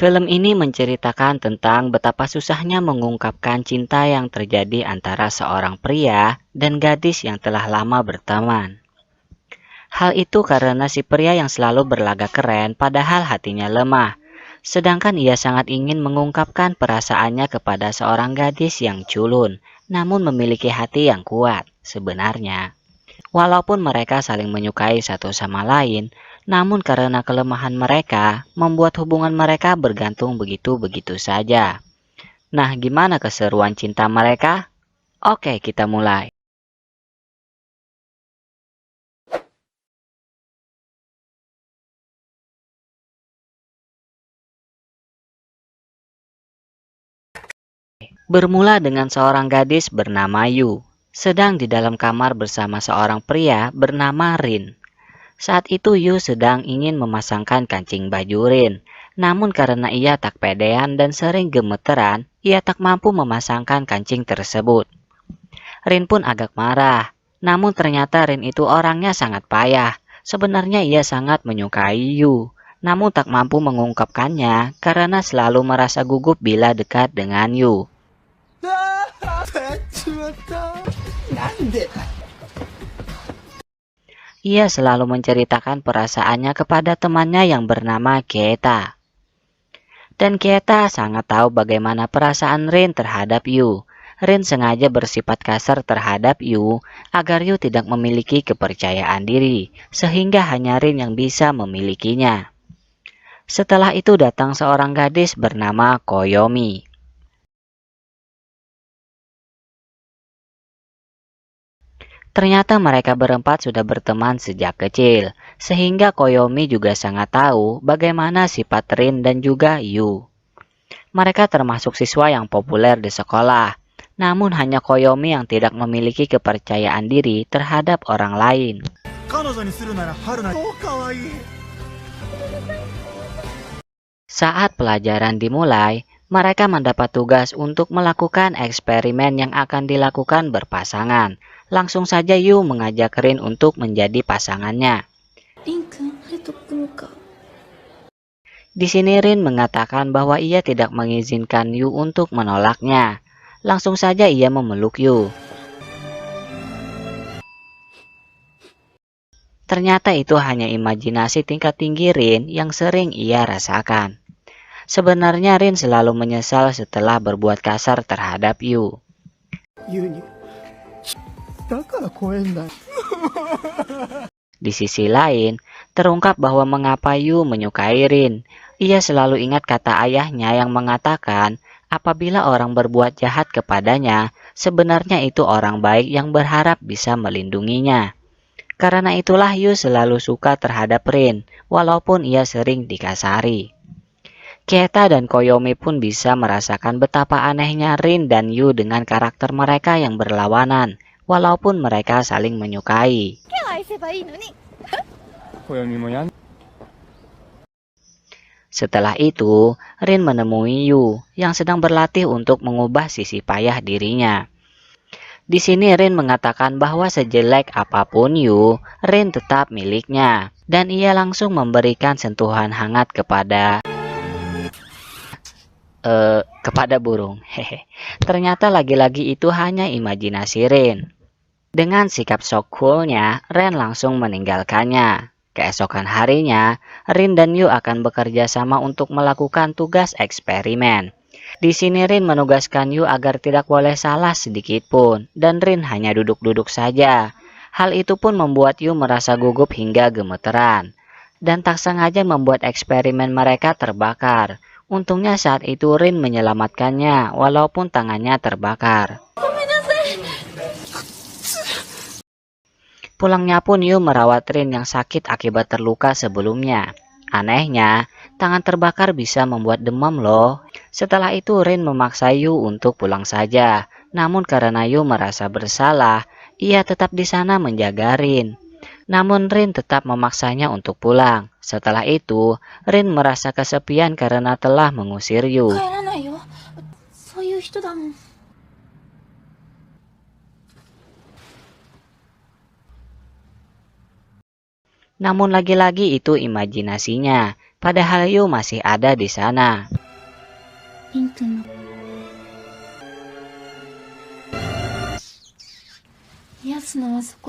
Film ini menceritakan tentang betapa susahnya mengungkapkan cinta yang terjadi antara seorang pria dan gadis yang telah lama berteman. Hal itu karena si pria yang selalu berlagak keren padahal hatinya lemah. Sedangkan ia sangat ingin mengungkapkan perasaannya kepada seorang gadis yang culun, namun memiliki hati yang kuat sebenarnya. Walaupun mereka saling menyukai satu sama lain, namun karena kelemahan mereka, membuat hubungan mereka bergantung begitu-begitu saja. Nah, gimana keseruan cinta mereka? Oke, kita mulai. Bermula dengan seorang gadis bernama Yu, sedang di dalam kamar bersama seorang pria bernama Rin. Saat itu Yu sedang ingin memasangkan kancing baju Rin, namun karena ia tak pedean dan sering gemeteran, ia tak mampu memasangkan kancing tersebut. Rin pun agak marah, namun ternyata Rin itu orangnya sangat payah. Sebenarnya ia sangat menyukai Yu, namun tak mampu mengungkapkannya karena selalu merasa gugup bila dekat dengan Yu. Ia selalu menceritakan perasaannya kepada temannya yang bernama Keita. Dan Keita sangat tahu bagaimana perasaan Rin terhadap Yu. Rin sengaja bersifat kasar terhadap Yu agar Yu tidak memiliki kepercayaan diri, sehingga hanya Rin yang bisa memilikinya. Setelah itu datang seorang gadis bernama Koyomi. Ternyata mereka berempat sudah berteman sejak kecil, sehingga Koyomi juga sangat tahu bagaimana sifat Rin dan juga Yu. Mereka termasuk siswa yang populer di sekolah, namun hanya Koyomi yang tidak memiliki kepercayaan diri terhadap orang lain. Saat pelajaran dimulai, mereka mendapat tugas untuk melakukan eksperimen yang akan dilakukan berpasangan. Langsung saja Yu mengajak Rin untuk menjadi pasangannya. Di sini Rin mengatakan bahwa ia tidak mengizinkan Yu untuk menolaknya. Langsung saja ia memeluk Yu. Ternyata itu hanya imajinasi tingkat tinggi Rin yang sering ia rasakan. Sebenarnya Rin selalu menyesal setelah berbuat kasar terhadap Yu. Di sisi lain, terungkap bahwa mengapa Yu menyukai Rin. Ia selalu ingat kata ayahnya yang mengatakan, apabila orang berbuat jahat kepadanya, sebenarnya itu orang baik yang berharap bisa melindunginya. Karena itulah Yu selalu suka terhadap Rin, walaupun ia sering dikasari. Keita dan Koyomi pun bisa merasakan betapa anehnya Rin dan Yu dengan karakter mereka yang berlawanan, walaupun mereka saling menyukai. Setelah itu, Rin menemui Yu yang sedang berlatih untuk mengubah sisi payah dirinya. Di sini Rin mengatakan bahwa sejelek apapun Yu, Rin tetap miliknya, dan ia langsung memberikan sentuhan hangat kepada burung. Ternyata lagi-lagi itu hanya imajinasi Rin. Dengan sikap sok coolnya, Ren langsung meninggalkannya. Keesokan harinya, Rin dan Yu akan bekerja sama untuk melakukan tugas eksperimen. Di sini Rin menugaskan Yu agar tidak boleh salah sedikit pun, dan Rin hanya duduk-duduk saja. Hal itu pun membuat Yu merasa gugup hingga gemeteran, dan tak sengaja membuat eksperimen mereka terbakar. Untungnya saat itu Rin menyelamatkannya, walaupun tangannya terbakar. Pulangnya pun Yu merawat Rin yang sakit akibat terluka sebelumnya. Anehnya, tangan terbakar bisa membuat demam loh. Setelah itu Rin memaksa Yu untuk pulang saja. Namun karena Yu merasa bersalah, ia tetap di sana menjaga Rin. Namun Rin tetap memaksanya untuk pulang. Setelah itu, Rin merasa kesepian karena telah mengusir Yu. Namun lagi-lagi itu imajinasinya. padahal Yu masih ada di sana. リンくんのヤスナはそこ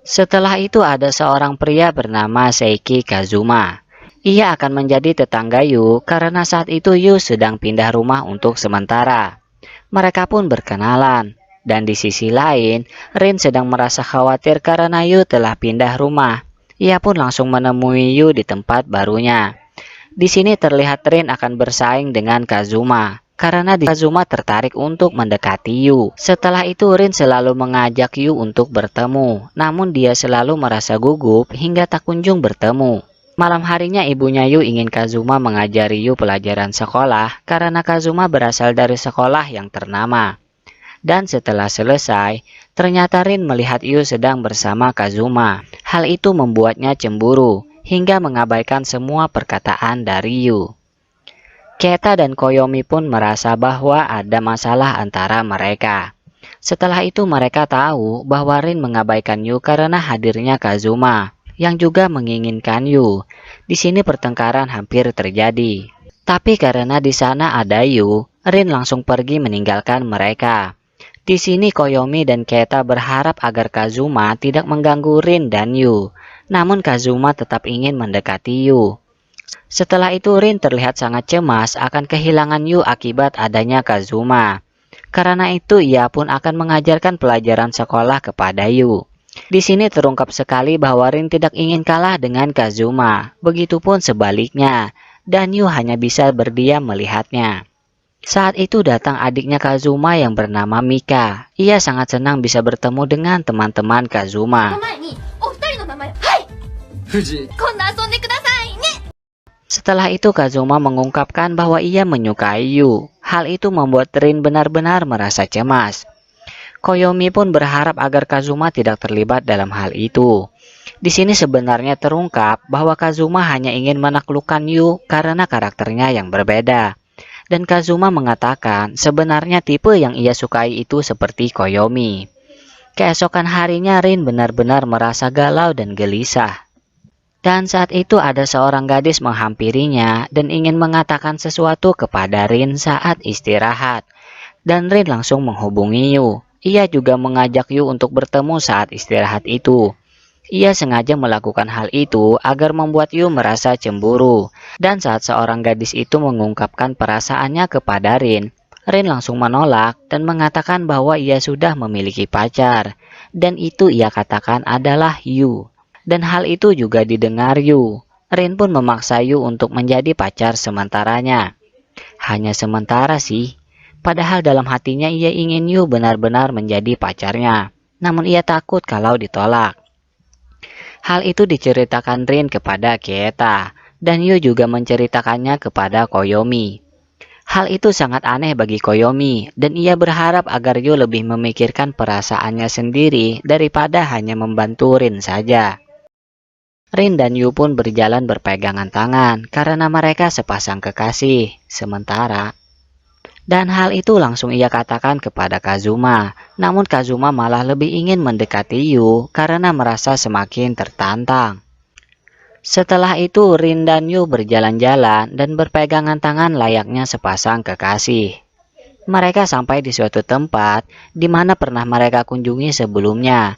Setelah itu ada seorang pria bernama Seiki Kazuma. Ia akan menjadi tetangga Yu karena saat itu Yu sedang pindah rumah untuk sementara. Mereka pun berkenalan. Dan di sisi lain, Rin sedang merasa khawatir karena Yu telah pindah rumah. Ia pun langsung menemui Yu di tempat barunya. Di sini terlihat Rin akan bersaing dengan Kazuma. Karena Kazuma tertarik untuk mendekati Yu. Setelah itu Rin selalu mengajak Yu untuk bertemu. Namun dia selalu merasa gugup hingga tak kunjung bertemu. Malam harinya ibunya Yu ingin Kazuma mengajari Yu pelajaran sekolah karena Kazuma berasal dari sekolah yang ternama. Dan setelah selesai, ternyata Rin melihat Yu sedang bersama Kazuma. Hal itu membuatnya cemburu hingga mengabaikan semua perkataan dari Yu. Keita dan Koyomi pun merasa bahwa ada masalah antara mereka. Setelah itu mereka tahu bahwa Rin mengabaikan Yu karena hadirnya Kazuma yang juga menginginkan Yu. Di sini pertengkaran hampir terjadi. Tapi karena di sana ada Yu, Rin langsung pergi meninggalkan mereka. Di sini Koyomi dan Keita berharap agar Kazuma tidak mengganggu Rin dan Yu. Namun Kazuma tetap ingin mendekati Yu. Setelah itu Rin terlihat sangat cemas akan kehilangan Yu akibat adanya Kazuma. Karena itu ia pun akan mengajarkan pelajaran sekolah kepada Yu. Di sini terungkap sekali bahwa Rin tidak ingin kalah dengan Kazuma. Begitupun sebaliknya, dan Yu hanya bisa berdiam melihatnya. Saat itu datang adiknya Kazuma yang bernama Mika. Ia sangat senang bisa bertemu dengan teman-teman Kazuma. の前にお二人の名前はい藤井 今度遊んでくださいね Setelah itu Kazuma mengungkapkan bahwa ia menyukai Yu. Hal itu membuat Rin benar-benar merasa cemas. Koyomi pun berharap agar Kazuma tidak terlibat dalam hal itu. Di sini sebenarnya terungkap bahwa Kazuma hanya ingin menaklukkan Yu karena karakternya yang berbeda. Dan Kazuma mengatakan sebenarnya tipe yang ia sukai itu seperti Koyomi. Keesokan harinya Rin benar-benar merasa galau dan gelisah. Dan saat itu ada seorang gadis menghampirinya dan ingin mengatakan sesuatu kepada Rin saat istirahat. Dan Rin langsung menghubungi Yu. Ia juga mengajak Yu untuk bertemu saat istirahat itu. Ia sengaja melakukan hal itu agar membuat Yu merasa cemburu. Dan saat seorang gadis itu mengungkapkan perasaannya kepada Rin, Rin langsung menolak dan mengatakan bahwa ia sudah memiliki pacar. Dan itu ia katakan adalah Yu. Dan hal itu juga didengar Yu. Rin pun memaksa Yu untuk menjadi pacar sementaranya. Hanya sementara sih. Padahal dalam hatinya ia ingin Yu benar-benar menjadi pacarnya. Namun ia takut kalau ditolak. Hal itu diceritakan Rin kepada Keita. Dan Yu juga menceritakannya kepada Koyomi. Hal itu sangat aneh bagi Koyomi. Dan ia berharap agar Yu lebih memikirkan perasaannya sendiri daripada hanya membantu Rin saja. Rin dan Yu pun berjalan berpegangan tangan karena mereka sepasang kekasih sementara. Dan hal itu langsung ia katakan kepada Kazuma. Namun Kazuma malah lebih ingin mendekati Yu karena merasa semakin tertantang. Setelah itu Rin dan Yu berjalan-jalan dan berpegangan tangan layaknya sepasang kekasih. Mereka sampai di suatu tempat di mana pernah mereka kunjungi sebelumnya.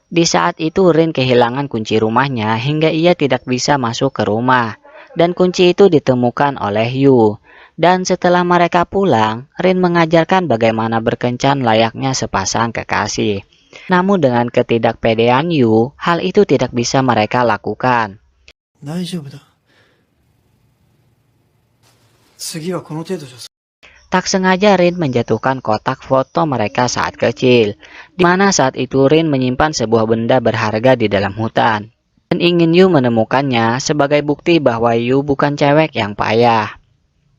Di saat itu Rin kehilangan kunci rumahnya hingga ia tidak bisa masuk ke rumah. Dan kunci itu ditemukan oleh Yu. Dan setelah mereka pulang, Rin mengajarkan bagaimana berkencan layaknya sepasang kekasih. Namun dengan ketidakpedean Yu, hal itu tidak bisa mereka lakukan. 大丈夫だ次はこの程度じゃ Tak sengaja Rin menjatuhkan kotak foto mereka saat kecil, di mana saat itu Rin menyimpan sebuah benda berharga di dalam hutan. Dan ingin Yu menemukannya sebagai bukti bahwa Yu bukan cewek yang payah.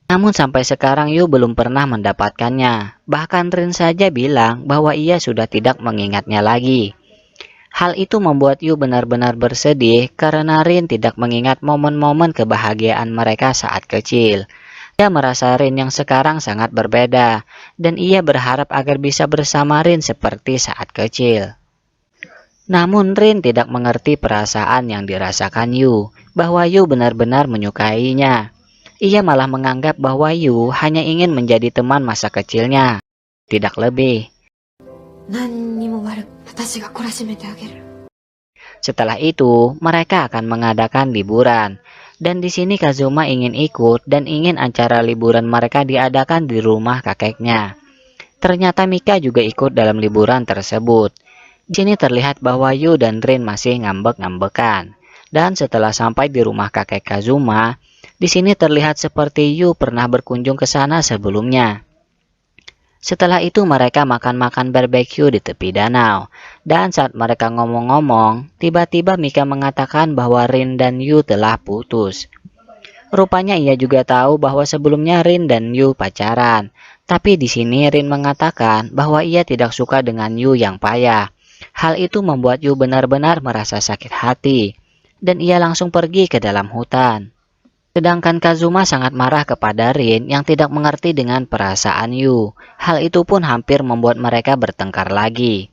Namun sampai sekarang Yu belum pernah mendapatkannya. Bahkan Rin saja bilang bahwa ia sudah tidak mengingatnya lagi. Hal itu membuat Yu benar-benar bersedih karena Rin tidak mengingat momen-momen kebahagiaan mereka saat kecil. Ia merasa Rin yang sekarang sangat berbeda, dan ia berharap agar bisa bersama Rin seperti saat kecil. Namun Rin tidak mengerti perasaan yang dirasakan Yu, bahwa Yu benar-benar menyukainya. Ia malah menganggap bahwa Yu hanya ingin menjadi teman masa kecilnya, tidak lebih. Setelah itu, mereka akan mengadakan liburan. Dan di sini Kazuma ingin ikut dan ingin acara liburan mereka diadakan di rumah kakeknya. Ternyata Mika juga ikut dalam liburan tersebut. Di sini terlihat bahwa Yu dan Rin masih ngambek-ngambekan. Dan setelah sampai di rumah kakek Kazuma, di sini terlihat seperti Yu pernah berkunjung ke sana sebelumnya. Setelah itu mereka makan-makan barbeque di tepi danau. Dan saat mereka ngomong-ngomong, tiba-tiba Mika mengatakan bahwa Rin dan Yu telah putus. Rupanya ia juga tahu bahwa sebelumnya Rin dan Yu pacaran. Tapi di sini Rin mengatakan bahwa ia tidak suka dengan Yu yang payah. Hal itu membuat Yu benar-benar merasa sakit hati. Dan ia langsung pergi ke dalam hutan. Sedangkan Kazuma sangat marah kepada Rin yang tidak mengerti dengan perasaan Yu. Hal itu pun hampir membuat mereka bertengkar lagi.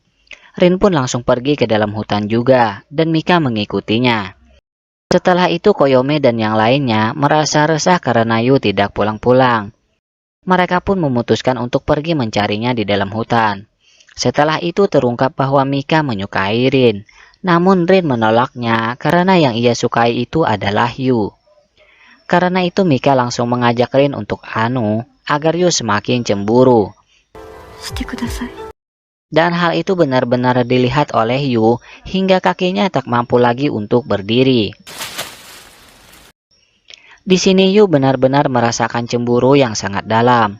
Rin pun langsung pergi ke dalam hutan juga, dan Mika mengikutinya. Setelah itu Koyome dan yang lainnya merasa resah karena Yu tidak pulang-pulang. Mereka pun memutuskan untuk pergi mencarinya di dalam hutan. Setelah itu terungkap bahwa Mika menyukai Rin. Namun Rin menolaknya karena yang ia sukai itu adalah Yu. Karena itu Mika langsung mengajak Rin untuk anu agar Yu semakin cemburu. Dan hal itu benar-benar dilihat oleh Yu hingga kakinya tak mampu lagi untuk berdiri. Di sini Yu benar-benar merasakan cemburu yang sangat dalam.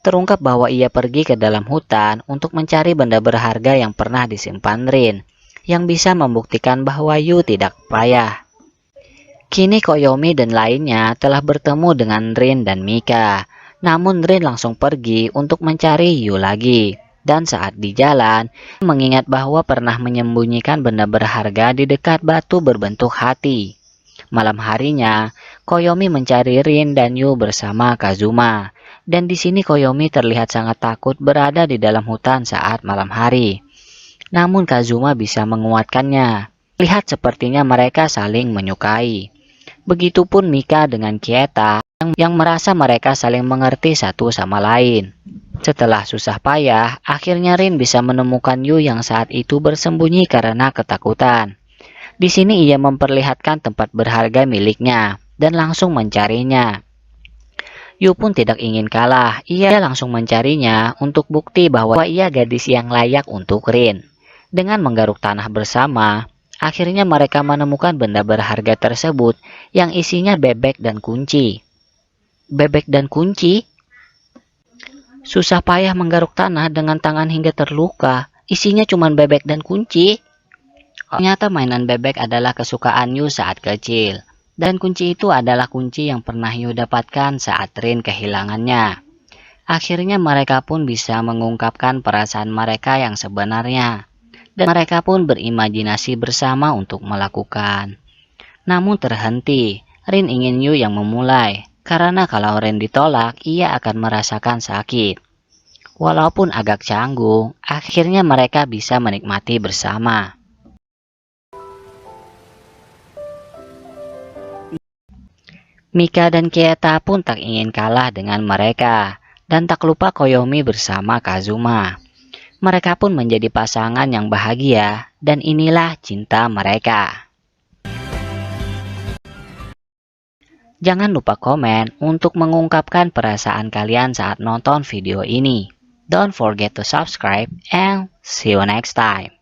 Terungkap bahwa ia pergi ke dalam hutan untuk mencari benda berharga yang pernah disimpan Rin, yang bisa membuktikan bahwa Yu tidak payah. Kini Koyome dan lainnya telah bertemu dengan Rin dan Mika. Namun Rin langsung pergi untuk mencari Yu lagi. Dan saat di jalan, mengingat bahwa pernah menyembunyikan benda berharga di dekat batu berbentuk hati. Malam harinya, Koyome mencari Rin dan Yu bersama Kazuma. Dan di sini Koyome terlihat sangat takut berada di dalam hutan saat malam hari. Namun Kazuma bisa menguatkannya. Lihat sepertinya mereka saling menyukai. Begitupun Mika dengan Kieta yang merasa mereka saling mengerti satu sama lain. Setelah susah payah, akhirnya Rin bisa menemukan Yu yang saat itu bersembunyi karena ketakutan. Di sini ia memperlihatkan tempat berharga miliknya dan langsung mencarinya. Yu pun tidak ingin kalah, ia langsung mencarinya untuk bukti bahwa ia gadis yang layak untuk Rin. Dengan menggaruk tanah bersama, akhirnya mereka menemukan benda berharga tersebut yang isinya bebek dan kunci. Bebek dan kunci? Susah payah menggaruk tanah dengan tangan hingga terluka, isinya cuma bebek dan kunci. Ternyata mainan bebek adalah kesukaan Yu saat kecil. Dan kunci itu adalah kunci yang pernah Yu dapatkan saat Rin kehilangannya. Akhirnya mereka pun bisa mengungkapkan perasaan mereka yang sebenarnya. Dan mereka pun berimajinasi bersama untuk melakukan. Namun terhenti, Rin ingin Yu yang memulai. Karena kalau Rin ditolak, ia akan merasakan sakit. Walaupun agak canggung, akhirnya mereka bisa menikmati bersama. Mika dan Kieta pun tak ingin kalah dengan mereka, dan tak lupa Koyome bersama Kazuma. Mereka pun menjadi pasangan yang bahagia, dan inilah cinta mereka. Jangan lupa komen untuk mengungkapkan perasaan kalian saat nonton video ini. Don't forget to subscribe and see you next time.